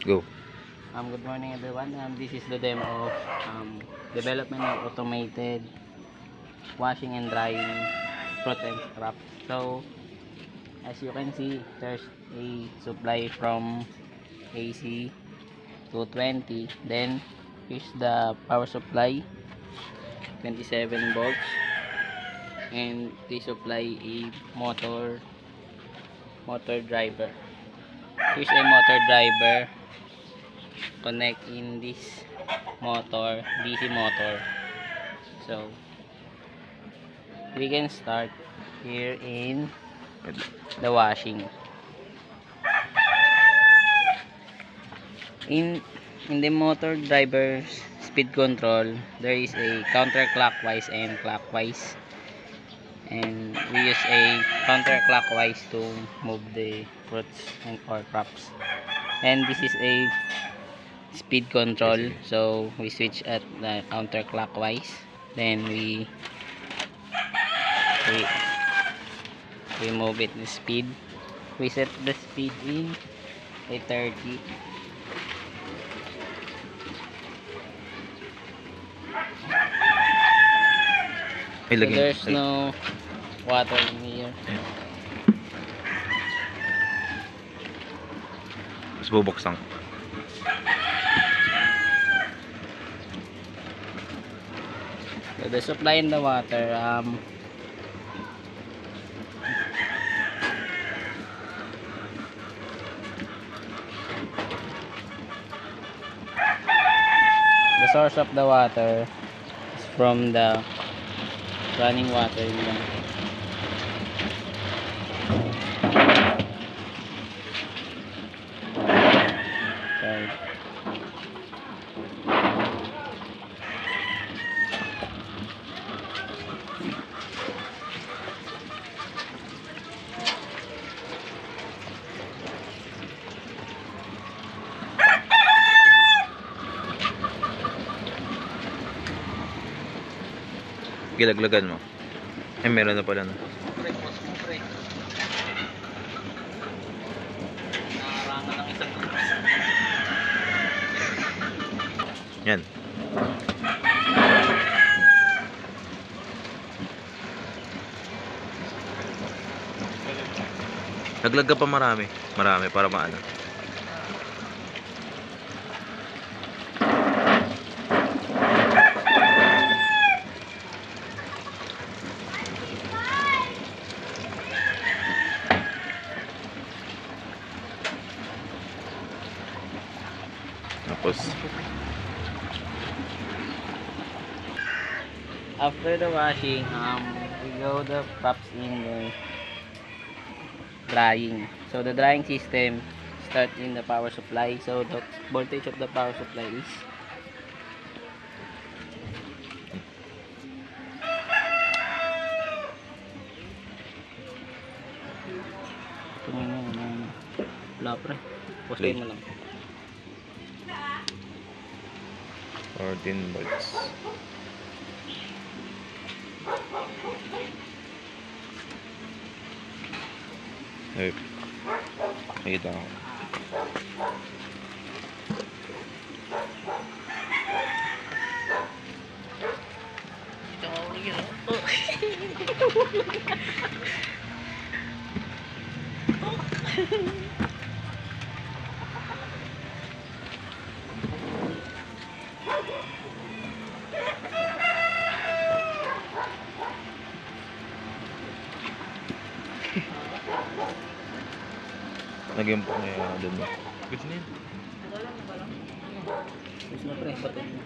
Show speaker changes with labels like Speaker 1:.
Speaker 1: Go.
Speaker 2: Good morning everyone. This is the demo of development of automated washing and drying fruit and crop. So as you can see, there's a supply from AC 220. Then here's the power supply 27 volts, and they supply a motor driver. Here's a motor driver connect in this motor, DC motor. So we can start here in the washing. In the motor driver's speed control, there is a counterclockwise and clockwise, and we use a counterclockwise to move the fruits and or crops. And this is a speed control, so we switch at the counterclockwise, then we, we move it the speed. We set the speed in a 30. So there's no water in here.
Speaker 1: Tapos bubuksan.
Speaker 2: So the supply in the water, the source of the water is from the running water in the sorry.
Speaker 1: Gilaglagan mo. Ay, meron na pala na.
Speaker 2: Nakarangan ng isang
Speaker 1: Yan. Laglag ka pa marami. Marami para maano. Tapos
Speaker 2: after the washing, we go the crops in the drying. So the drying system start in the power supply. So the voltage of the power supply is wala pre. Poste mo lang.
Speaker 1: 14 volts. Ay, nakita ko. Naging po ngayon doon. Good na yun.
Speaker 2: Gusto na pre, patay mo.